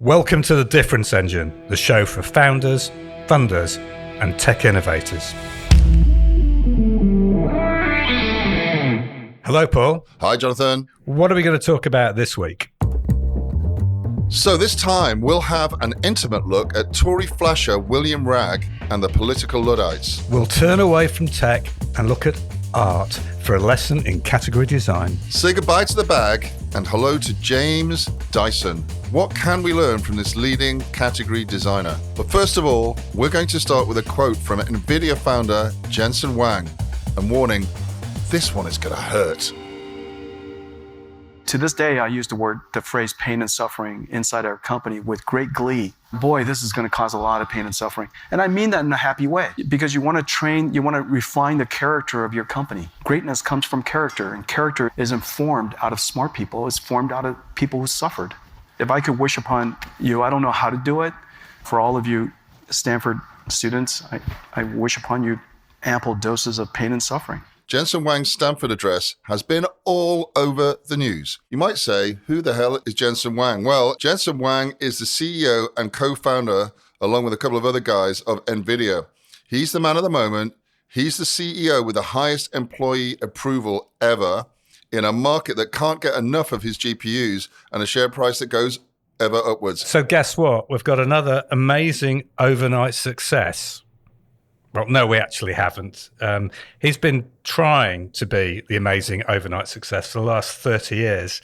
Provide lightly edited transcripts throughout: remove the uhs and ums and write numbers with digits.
Welcome to The Difference Engine, the show for founders, funders, and tech innovators. Hello, Paul. Hi, Jonathan. What are we going to talk about this week? So this time, we'll have an intimate look at Tory flasher William Wragg and the political Luddites. We'll turn away from tech and look at art for a lesson in category design. Say goodbye to the bag and hello to James Dyson. What can we learn from this leading category designer? But first of all, we're going to start with a quote from Nvidia founder Jensen Huang. And warning, this one is going to hurt. To this day, I use the phrase pain and suffering inside our company with great glee. Boy, this is going to cause a lot of pain and suffering. And I mean that in a happy way, because you want to train, you want to refine the character of your company. Greatness comes from character, and character isn't formed out of smart people. It's formed out of people who suffered. If I could wish upon you, I don't know how to do it. For all of you Stanford students, I wish upon you ample doses of pain and suffering. Jensen Huang's Stanford address has been all over the news. You might say, who the hell is Jensen Huang? Well, Jensen Huang is the CEO and co-founder, along with a couple of other guys, of Nvidia. He's the man of the moment. He's the CEO with the highest employee approval ever in a market that can't get enough of his GPUs and a share price that goes ever upwards. So guess what? We've got another amazing overnight success. Well, no, we actually haven't. He's been trying to be the amazing overnight success for the last 30 years.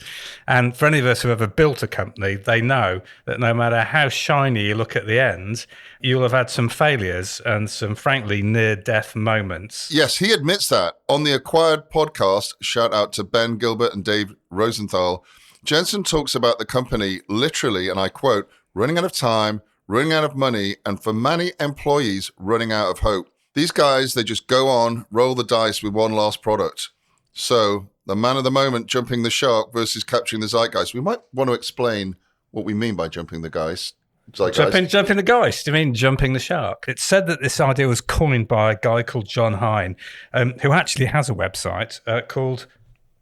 And for any of us who have ever built a company, they know that no matter how shiny you look at the end, you'll have had some failures and some, frankly, near-death moments. Yes, he admits that. On the Acquired podcast, shout out to Ben Gilbert and Dave Rosenthal, Jensen talks about the company literally, and I quote, running out of time, running out of money, and for many employees, running out of hope. These guys, they just go on, roll the dice with one last product. So the man of the moment jumping the shark versus capturing the zeitgeist. We might want to explain what we mean by jumping the geist. Jumping the geist? You mean jumping the shark? It's said that this idea was coined by a guy called Huang-ing, who actually has a website called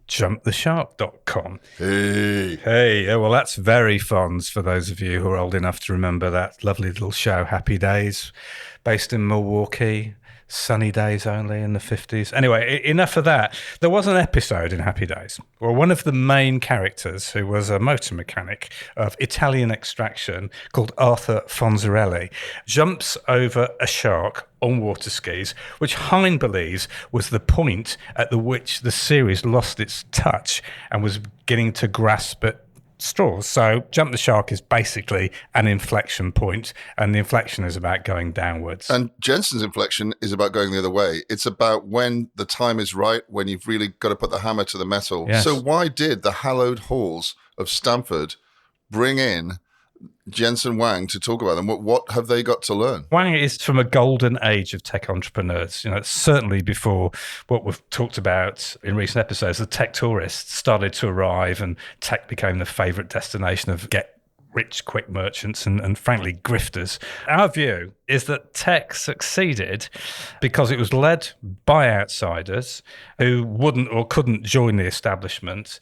jumptheshark.com. Hey, well, that's very fond for those of you who are old enough to remember that lovely little show, Happy Days, based in Milwaukee, sunny days only in the 50s. Anyway, enough of that. There was an episode in Happy Days where one of the main characters, who was a motor mechanic of Italian extraction called Arthur Fonzarelli, jumps over a shark on water skis, which Huang believes was the point at which the series lost its touch and was beginning to grasp at straws. So Jump the Shark is basically an inflection point, and the inflection is about going downwards. And Jensen's inflection is about going the other way. It's about when the time is right, when you've really got to put the hammer to the metal. Yes. So why did the hallowed halls of Stanford bring in Jensen Huang to talk about them? What have they got to learn? Huang is from a golden age of tech entrepreneurs. You know, certainly before what we've talked about in recent episodes, the tech tourists started to arrive and tech became the favorite destination of get-rich quick merchants and frankly, grifters. Our view is that tech succeeded because it was led by outsiders who wouldn't or couldn't join the establishment.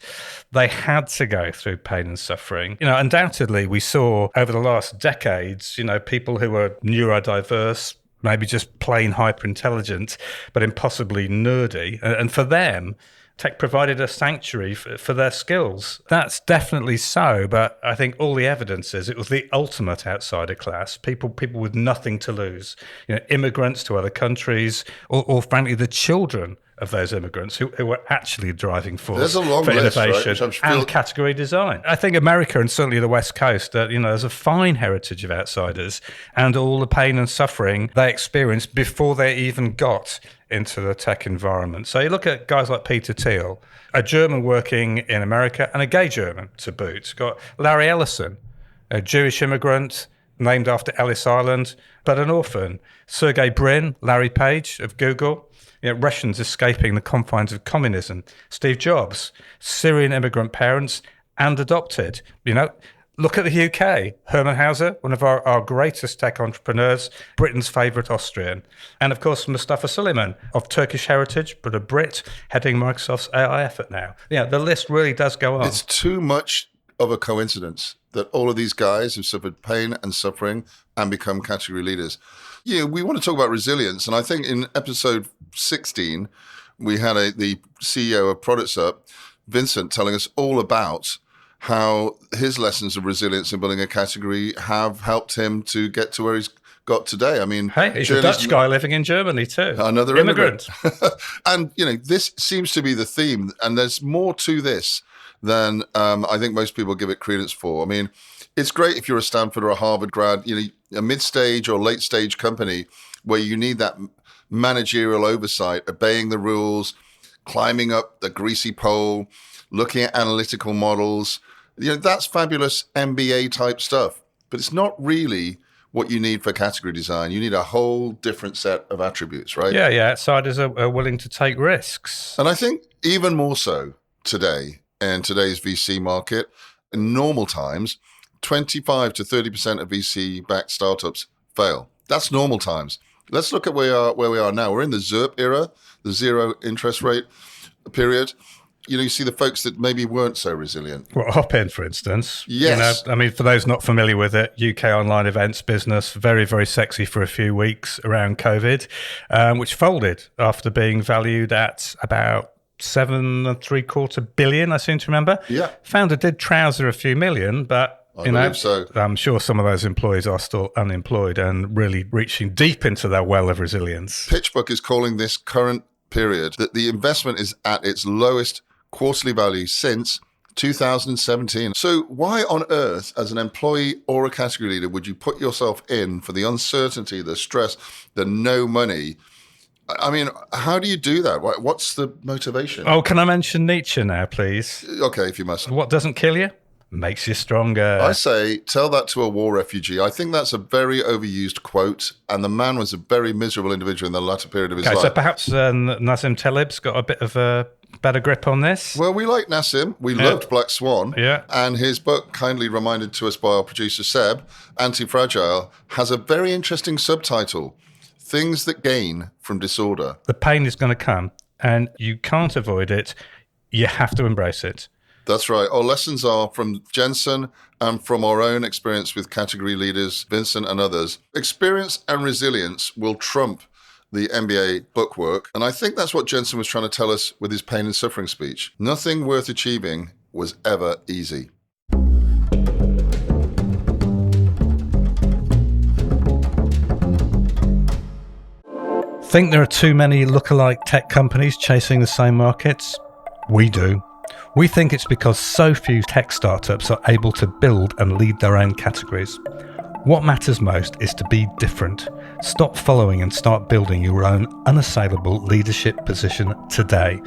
They had to go through pain and suffering. You know, undoubtedly, we saw over the last decades, you know, people who were neurodiverse, maybe just plain hyper-intelligent, but impossibly nerdy. And for them, tech provided a sanctuary for their skills. That's definitely so, but I think all the evidence is it was the ultimate outsider class, people with nothing to lose, you know, immigrants to other countries, or frankly, the children of those immigrants who were actually driving force for innovation, right? And category design. I think America and certainly the West Coast, there's a fine heritage of outsiders and all the pain and suffering they experienced before they even got into the tech environment. So you look at guys like Peter Thiel, a German working in America and a gay German to boot. Got Larry Ellison, a Jewish immigrant named after Ellis Island, but an orphan. Sergey Brin, Larry Page of Google, Russians escaping the confines of communism. Steve Jobs, Syrian immigrant parents and adopted. Look at the UK. Herman Hauser, one of our greatest tech entrepreneurs, Britain's favourite Austrian. And of course, Mustafa Suleyman, of Turkish heritage, but a Brit, heading Microsoft's AI effort now. The list really does go on. It's too much of a coincidence that all of these guys have suffered pain and suffering and become category leaders. Yeah, we want to talk about resilience. And I think in episode 16, we had the CEO of Products Up, Vincent, telling us all about how his lessons of resilience in building a category have helped him to get to where he's got today. I mean, hey, he's a Dutch guy living in Germany too. Another immigrant. And, this seems to be the theme. And there's more to this than I think most people give it credence for. I mean, it's great if you're a Stanford or a Harvard grad, a mid-stage or late-stage company where you need that managerial oversight, obeying the rules, climbing up the greasy pole, looking at analytical models. That's fabulous MBA type stuff, but it's not really what you need for category design. You need a whole different set of attributes, right? Yeah. Outsiders are willing to take risks. And I think even more so today, in today's VC market, in normal times, 25 to 30% of VC-backed startups fail. That's normal times. Let's look at where we are now. We're in the ZIRP era, the zero interest rate period. You see the folks that maybe weren't so resilient. Well, Hop-in, for instance. Yes. For those not familiar with it, UK online events business, very, very sexy for a few weeks around COVID, which folded after being valued at about $7.75 billion, I seem to remember. Yeah. Founder did trouser a few million, but I believe so. I'm sure some of those employees are still unemployed and really reaching deep into their well of resilience. PitchBook is calling this current period that the investment is at its lowest quarterly value since 2017. So why on earth, as an employee or a category leader, would you put yourself in for the uncertainty, the stress, the no money? I mean, how do you do that? What's the motivation? Oh, can I mention Nietzsche now, please? Okay, if you must. What doesn't kill you makes you stronger. I say, tell that to a war refugee. I think that's a very overused quote, and the man was a very miserable individual in the latter period of his life. So perhaps Nassim Taleb's got a bit of a better grip on this? Well, we like Nassim. We loved Black Swan. Yeah. And his book, kindly reminded to us by our producer Seb, Anti-Fragile, has a very interesting subtitle, Things That Gain from Disorder. The pain is going to come, and you can't avoid it. You have to embrace it. That's right. Our lessons are from Jensen and from our own experience with category leaders, Vincent and others. Experience and resilience will trump the MBA bookwork. And I think that's what Jensen was trying to tell us with his pain and suffering speech. Nothing worth achieving was ever easy. Think there are too many lookalike tech companies chasing the same markets? We do. We think it's because so few tech startups are able to build and lead their own categories. What matters most is to be different. Stop following and start building your own unassailable leadership position today.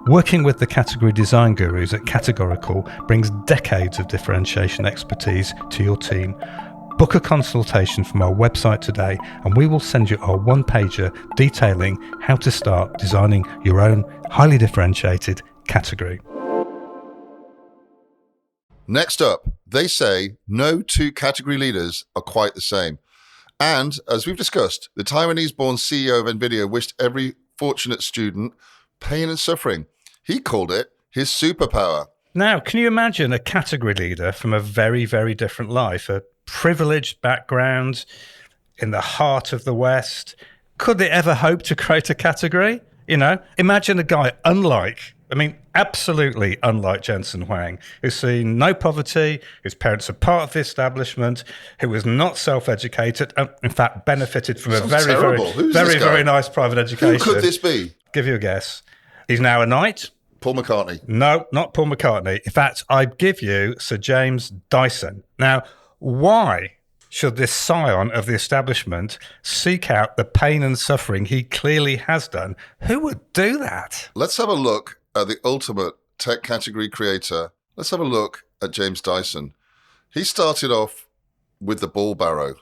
Working with the category design gurus at Categorical brings decades of differentiation expertise to your team. Book a consultation from our website today and we will send you our one-pager detailing how to start designing your own highly differentiated category. Next up, they say no two category leaders are quite the same. And as we've discussed, the Taiwanese-born CEO of Nvidia wished every fortunate student pain and suffering. He called it his superpower. Now, can you imagine a category leader from a very, very different life, a privileged background in the heart of the West? Could they ever hope to create a category? Imagine a guy absolutely unlike Jensen Huang, who's seen no poverty, whose parents are part of the establishment, who was not self-educated, and in fact benefited from a very nice private education. Who could this be? Give you a guess. He's now a knight. Paul McCartney. No, not Paul McCartney. In fact, I'd give you Sir James Dyson. Now, why should this scion of the establishment seek out the pain and suffering he clearly has done? Who would do that? Let's have a look at the ultimate tech category creator. Let's have a look at James Dyson. He started off with the ball barrow.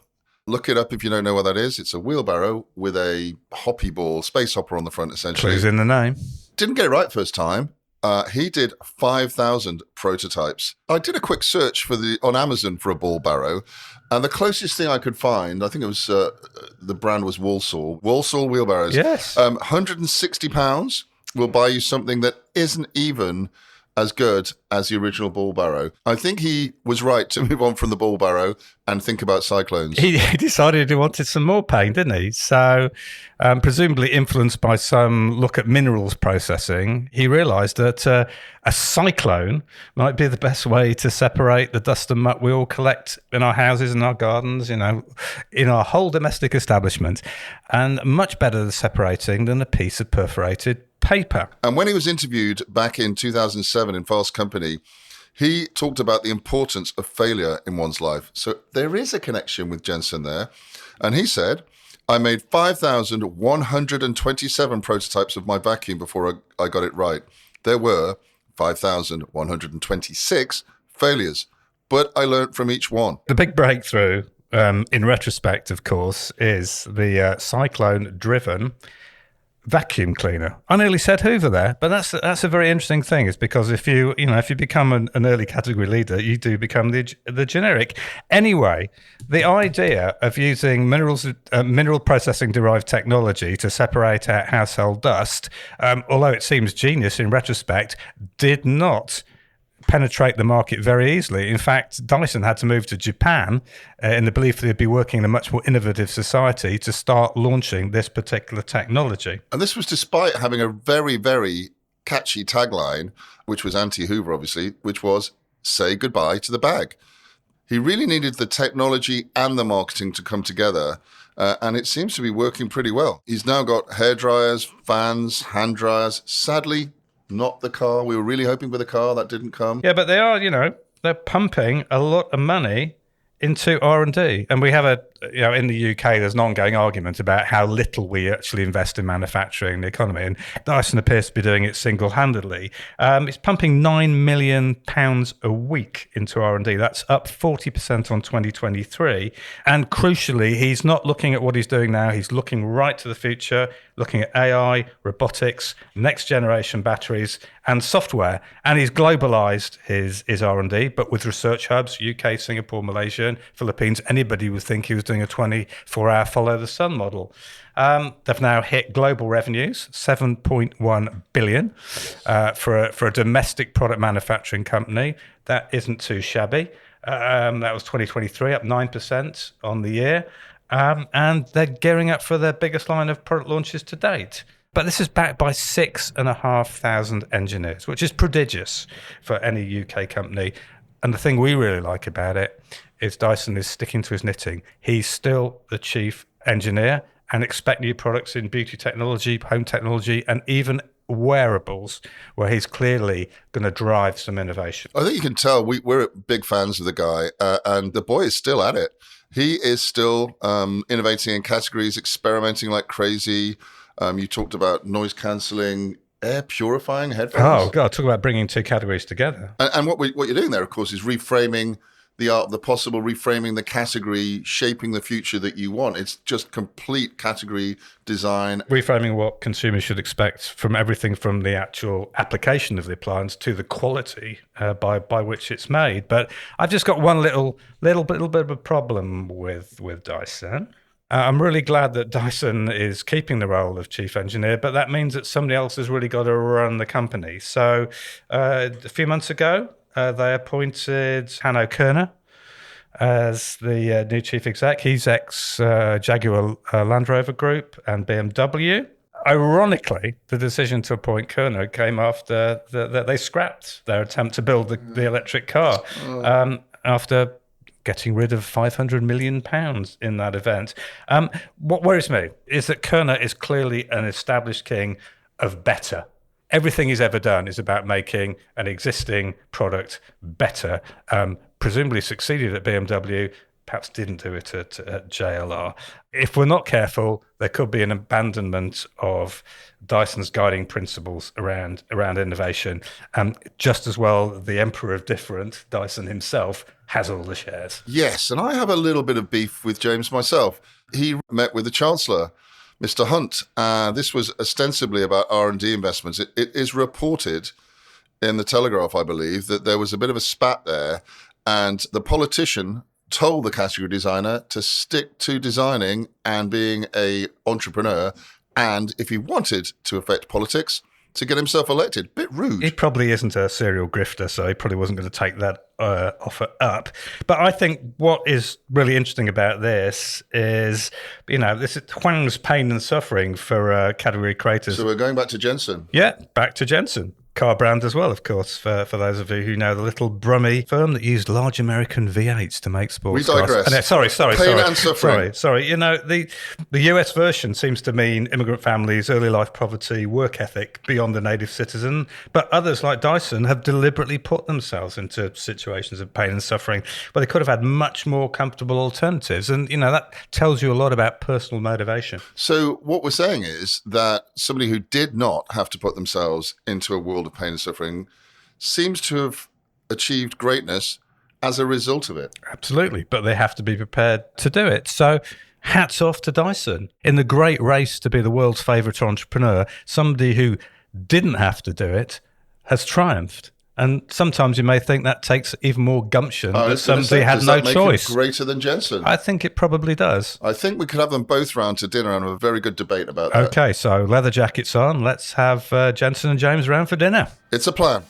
Look it up if you don't know what that is. It's a wheelbarrow with a hoppy ball, space hopper on the front, essentially. Clues in the name. Didn't get it right first time. He did 5,000 prototypes. I did a quick search on Amazon for a ball barrow, and the closest thing I could find, I think it was the brand was Walsall wheelbarrows. Yes. £160 will buy you something that isn't even as good as the original ball barrow. I think he was right to move on from the ball barrow and think about cyclones. He decided he wanted some more pain, didn't he? So, presumably influenced by some look at minerals processing, he realised that a cyclone might be the best way to separate the dust and muck we all collect in our houses and our gardens, in our whole domestic establishment, and much better at separating than a piece of perforated paper. And when he was interviewed back in 2007 in Fast Company, he talked about the importance of failure in one's life. So there is a connection with Jensen there. And he said, I made 5,127 prototypes of my vacuum before I got it right. There were 5,126 failures, but I learned from each one. The big breakthrough, in retrospect, of course, is the cyclone-driven vacuum cleaner. I nearly said Hoover there, but that's a very interesting thing. Is because if you become an early category leader, you do become the generic. Anyway, the idea of using mineral processing derived technology to separate out household dust, although it seems genius in retrospect, did not penetrate the market very easily. In fact, Dyson had to move to Japan in the belief that they'd be working in a much more innovative society to start launching this particular technology. And this was despite having a very, very catchy tagline, which was anti-Hoover, obviously, which was, say goodbye to the bag. He really needed the technology and the marketing to come together, and it seems to be working pretty well. He's now got hairdryers, fans, hand dryers. Sadly, not the car. We were really hoping for the car. That didn't come. Yeah, but they are, they're pumping a lot of money into R&D. And we have in the UK, there's an ongoing argument about how little we actually invest in manufacturing the economy. And Dyson appears to be doing it single-handedly. It's pumping £9 million a week into R&D. That's up 40% on 2023. And crucially, he's not looking at what he's doing now. He's looking right to the future, looking at AI, robotics, next-generation batteries, and software. And he's globalized his R&D, but with research hubs, UK, Singapore, Malaysia, and Philippines. Anybody would think he was doing a 24-hour follow-the-sun model. They've now hit global revenues, 7.1 billion for a domestic product manufacturing company. That isn't too shabby. That was 2023, up 9% on the year. And they're gearing up for their biggest line of product launches to date. But this is backed by 6,500 engineers, which is prodigious for any UK company. And the thing we really like about it is Dyson is sticking to his knitting. He's still the chief engineer, and expect new products in beauty technology, home technology, and even wearables, where he's clearly going to drive some innovation. I think you can tell we're big fans of the guy, and the boy is still at it. He is still innovating in categories, experimenting like crazy. You talked about noise cancelling, air purifying headphones. Oh, God, talk about bringing two categories together. And what you're doing there, of course, is reframing the art of the possible, reframing the category, shaping the future that you want. It's just complete category design. Reframing what consumers should expect from everything from the actual application of the appliance to the quality by which it's made. But I've just got one little bit of a problem with Dyson. I'm really glad that Dyson is keeping the role of chief engineer, but that means that somebody else has really got to run the company. So a few months ago, they appointed Hanno Kerner as the new chief exec. He's ex-Jaguar Land Rover Group and BMW. Ironically, the decision to appoint Kerner came after they scrapped their attempt to build the electric car after getting rid of £500 million in that event. What worries me is that Kerner is clearly an established king of better. Everything he's ever done is about making an existing product better. Presumably succeeded at BMW, perhaps didn't do it at JLR. If we're not careful, there could be an abandonment of Dyson's guiding principles around innovation. Just as well, the emperor of different, Dyson himself, has all the shares. Yes, and I have a little bit of beef with James myself. He met with the Chancellor, Mr. Hunt. This was ostensibly about R&D investments. It is reported in the Telegraph, I believe, that there was a bit of a spat there, and the politician told the category designer to stick to designing and being an entrepreneur, and if he wanted to affect politics, to get himself elected. Bit rude. He probably isn't a serial grifter, so he probably wasn't going to take that offer up. But I think what is really interesting about this is, this is Huang's pain and suffering for category creators. So we're going back to Jensen. Yeah, back to Jensen. Car brand as well, of course, for those of you who know the little Brummy firm that used large American V8s to make sports We digress. cars. Sorry. Pain and suffering. Sorry. The US version seems to mean immigrant families, early life poverty, work ethic beyond the native citizen. But others like Dyson have deliberately put themselves into situations of pain and suffering where they could have had much more comfortable alternatives. And, that tells you a lot about personal motivation. So what we're saying is that somebody who did not have to put themselves into a world of pain and suffering seems to have achieved greatness as a result of it. Absolutely, but they have to be prepared to do it. So hats off to Dyson. In the great race to be the world's favourite entrepreneur, somebody who didn't have to do it has triumphed. And sometimes you may think that takes even more gumption that somebody had no choice. Does that make him greater than Jensen? I think it probably does. I think we could have them both round to dinner and have a very good debate about that. Okay, so leather jackets on. Let's have Jensen and James round for dinner. It's a plan.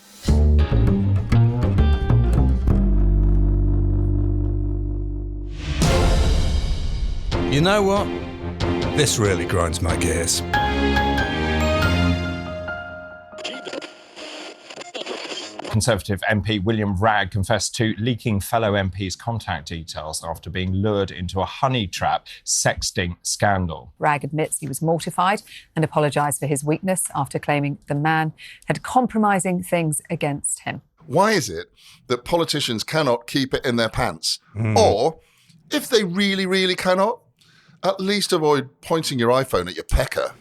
You know what? This really grinds my gears. Conservative MP William Wragg confessed to leaking fellow MPs' contact details after being lured into a honey trap sexting scandal. Wragg admits he was mortified and apologised for his weakness after claiming the man had compromising things against him. Why is it that politicians cannot keep it in their pants? Or, if they really, really cannot, at least avoid pointing your iPhone at your pecker?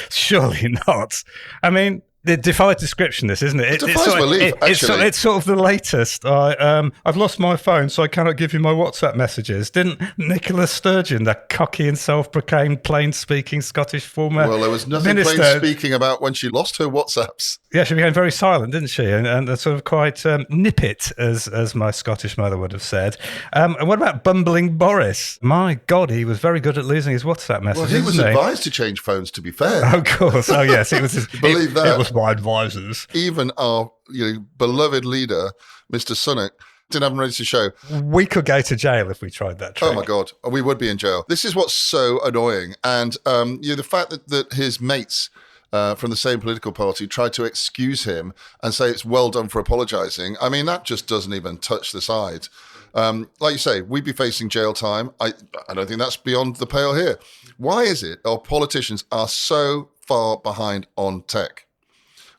Surely not. I mean, it defies description, this, isn't it? It defies belief, actually. It's sort of the latest. I've lost my phone, so I cannot give you my WhatsApp messages. Didn't Nicola Sturgeon, that cocky and self-proclaimed plain-speaking Scottish former Well, there was nothing minister, plain-speaking about when she lost her WhatsApps. Yeah, she became very silent, didn't she? And sort of quite nippet, as my Scottish mother would have said. And what about bumbling Boris? My God, he was very good at losing his WhatsApp messages. Well, he was advised to change phones, to be fair. Of course. Oh, yes. It was Believe that. It was my advisors. Even our beloved leader, Mr. Sunak, didn't have him ready to show. We could go to jail if we tried that trick. Oh, my God. We would be in jail. This is what's so annoying. And the fact that his mates from the same political party tried to excuse him and say it's well done for apologising, I mean, that just doesn't even touch the side. Like you say, we'd be facing jail time. I don't think that's beyond the pale here. Why is it our politicians are so far behind on tech?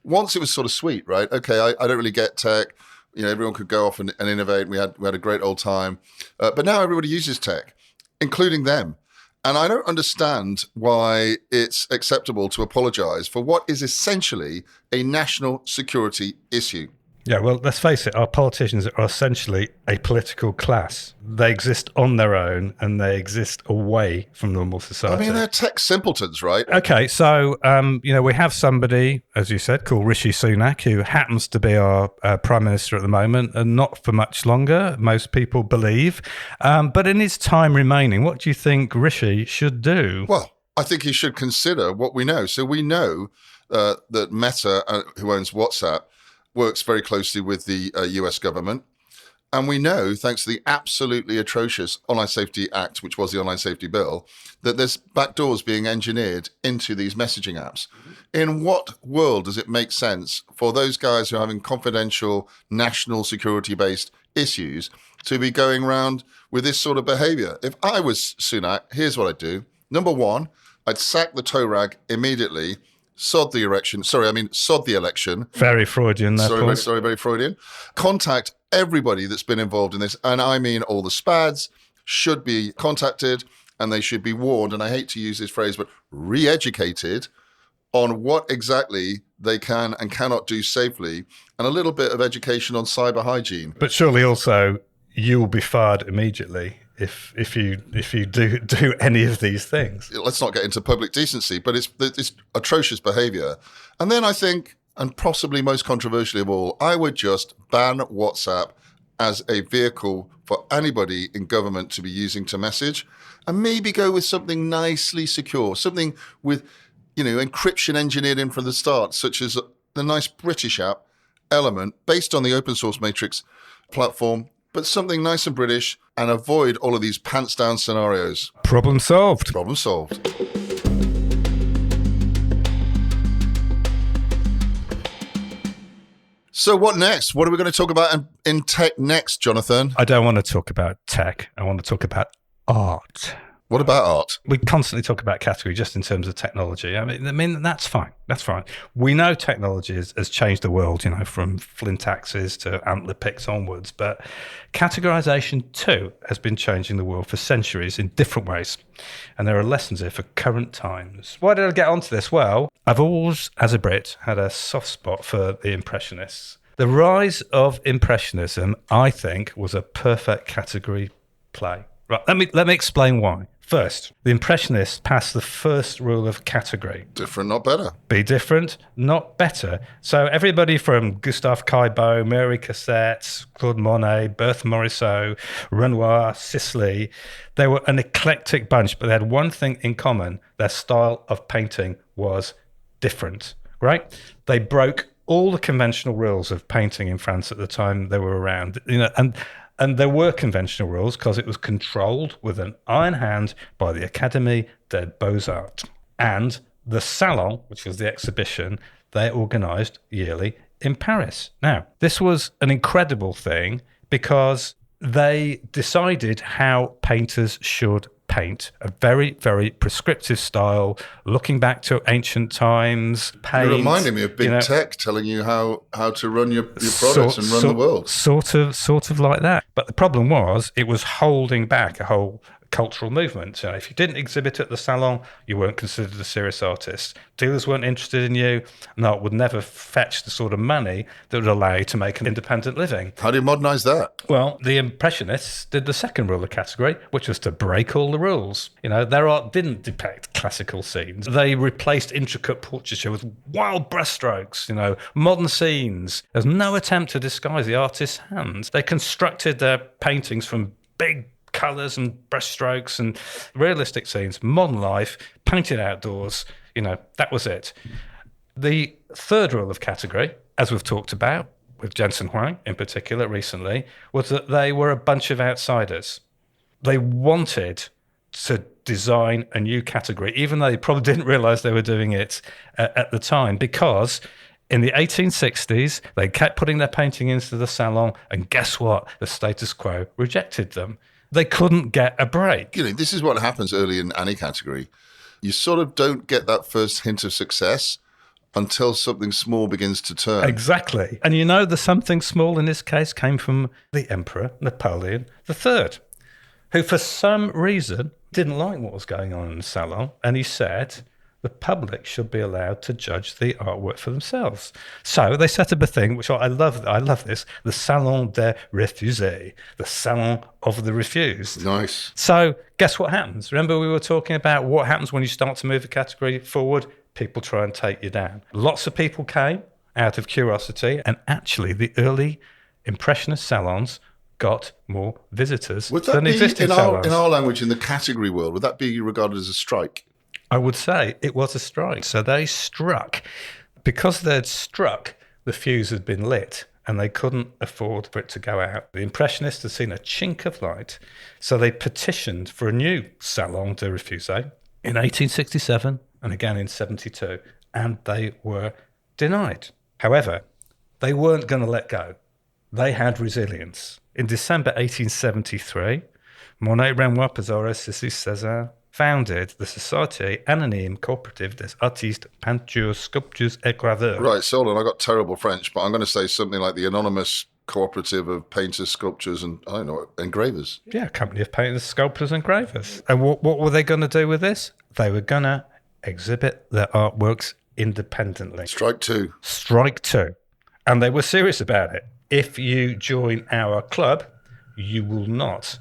Once it was sort of sweet, right? Okay, I don't really get tech. Everyone could go off and innovate. We had a great old time. But now everybody uses tech, including them. And I don't understand why it's acceptable to apologise for what is essentially a national security issue. Yeah, well, let's face it, our politicians are essentially a political class. They exist on their own and they exist away from normal society. I mean, they're tech simpletons, right? Okay, so, we have somebody, as you said, called Rishi Sunak, who happens to be our Prime Minister at the moment, and not for much longer, most people believe. But in his time remaining, what do you think Rishi should do? Well, I think he should consider what we know. So we know that Meta, who owns WhatsApp, works very closely with the US government. And we know, thanks to the absolutely atrocious Online Safety Act, which was the Online Safety Bill, that there's backdoors being engineered into these messaging apps. In what world does it make sense for those guys who are having confidential national security-based issues to be going around with this sort of behavior? If I was Sunak, here's what I'd do. Number one, I'd sack the Torag immediately. Sod the election. Very Freudian, that point. Sorry, very Freudian. Contact everybody that's been involved in this. And I mean, all the SPADs should be contacted and they should be warned. And I hate to use this phrase, but re-educated on what exactly they can and cannot do safely, and a little bit of education on cyber hygiene. But surely also you'll be fired immediately if you do any of these things. Let's not get into public decency, but it's atrocious behavior. And then I think, and possibly most controversially of all, I would just ban WhatsApp as a vehicle for anybody in government to be using to message, and maybe go with something nicely secure, something with encryption engineered in from the start, such as the nice British app, Element, based on the open source Matrix platform, but something nice and British, and avoid all of these pants down scenarios. Problem solved. Problem solved. So what next? What are we going to talk about in tech next, Jonathan? I don't want to talk about tech. I want to talk about art. What about art? We constantly talk about category just in terms of technology. I mean that's fine. That's fine. We know technology has changed the world, from flint axes to antler picks onwards. But categorization too has been changing the world for centuries in different ways. And there are lessons here for current times. Why did I get onto this? Well, I've always, as a Brit, had a soft spot for the Impressionists. The rise of Impressionism, I think, was a perfect category play. Right, let me explain why. First, the Impressionists passed the first rule of category. Different, not better. Be different, not better. So everybody from Gustave Caillebotte, Mary Cassatt, Claude Monet, Berthe Morisot, Renoir, Sisley, they were an eclectic bunch, but they had one thing in common. Their style of painting was different, right? They broke all the conventional rules of painting in France at the time they were around, and there were conventional rules because it was controlled with an iron hand by the Académie des Beaux-Arts. And the Salon, which was the exhibition, they organised yearly in Paris. Now, this was an incredible thing because they decided how painters should paint, a very, very prescriptive style, looking back to ancient times. Paint, You're reminding me of big tech telling you how to run your products and run the world. Sort of like that. But the problem was it was holding back a whole cultural movement. If you didn't exhibit at the Salon, you weren't considered a serious artist. Dealers weren't interested in you. No, it would never fetch the sort of money that would allow you to make an independent living. How do you modernise that? Well, the Impressionists did the second rule of category, which was to break all the rules. Their art didn't depict classical scenes. They replaced intricate portraiture with wild brushstrokes, modern scenes. There's no attempt to disguise the artist's hands. They constructed their paintings from big colours and brushstrokes and realistic scenes, modern life, painted outdoors, that was it. The third rule of category, as we've talked about, with Jensen Huang in particular recently, was that they were a bunch of outsiders. They wanted to design a new category, even though they probably didn't realise they were doing it at the time, because in the 1860s, they kept putting their painting into the Salon, and guess what? The status quo rejected them. They couldn't get a break. This is what happens early in any category. You sort of don't get that first hint of success until something small begins to turn. Exactly. And the something small in this case came from the Emperor Napoleon III, who for some reason didn't like what was going on in the Salon. And he said the public should be allowed to judge the artwork for themselves. So they set up a thing, which I love this, the Salon des Refusés, the Salon of the Refused. Nice. So guess what happens? Remember we were talking about what happens when you start to move a category forward? People try and take you down. Lots of people came out of curiosity, and actually the early Impressionist salons got more visitors than existing salons. In our language, in the category world, would that be regarded as a strike? I would say it was a strike. So they struck. Because they'd struck, the fuse had been lit and they couldn't afford for it to go out. The Impressionists had seen a chink of light, so they petitioned for a new Salon de Refusés in 1867 and again in 72, and they were denied. However, they weren't going to let go. They had resilience. In December 1873, Monet, Renoir, Pissarro, Sisley, Cézanne founded the Société Anonyme Coopérative des Artistes, Peintures, Sculptures et Graveurs. Right, so hold on, I got terrible French, but I'm going to say something like the Anonymous Cooperative of Painters, Sculptures, and I don't know, engravers. Yeah, company of painters, sculptors, and engravers. And what were they going to do with this? They were going to exhibit their artworks independently. Strike two. Strike two. And they were serious about it. If you join our club, you will not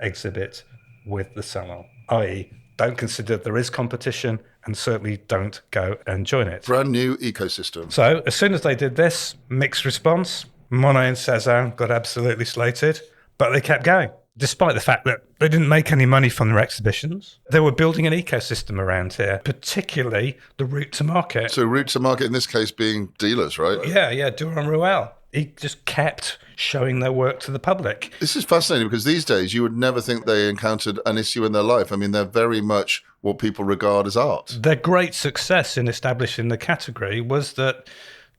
exhibit with the Salon, i.e., don't consider there is competition and certainly don't go and join it. Brand new ecosystem. So as soon as they did this, mixed response. Monet and Cézanne got absolutely slated, but they kept going. despite the fact that they didn't make any money from their exhibitions. They were building an ecosystem around here, particularly the route to market. So route to market in this case being dealers, right? Yeah, Durham Ruel. He just kept showing their work to the public. This is fascinating because these days you would never think they encountered an issue in their life. I mean, they're very much what people regard as art. Their great success in establishing the category was that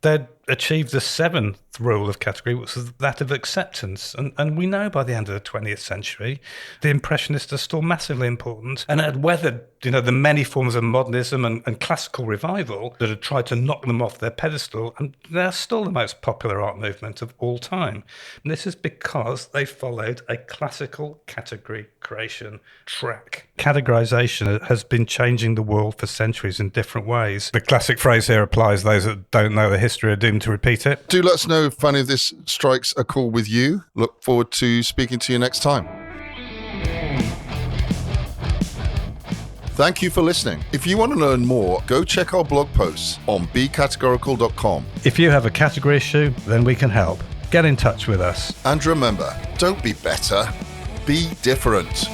they'd achieved the seventh rule of category, which was that of acceptance. And we know by the end of the 20th century, the Impressionists are still massively important and had weathered, the many forms of modernism and classical revival that had tried to knock them off their pedestal. And they're still the most popular art movement of all time. And this is because they followed a classical category creation track. Categorization has been changing the world for centuries in different ways. The classic phrase here applies. Those that don't know the history are doomed to repeat it. Do let us know if any of this strikes a chord with you. Look forward to speaking to you next time. Thank you for listening. If you want to learn more, go check our blog posts on becategorical.com. If you have a category issue, then we can help. Get in touch with us. And remember, don't be better, be different.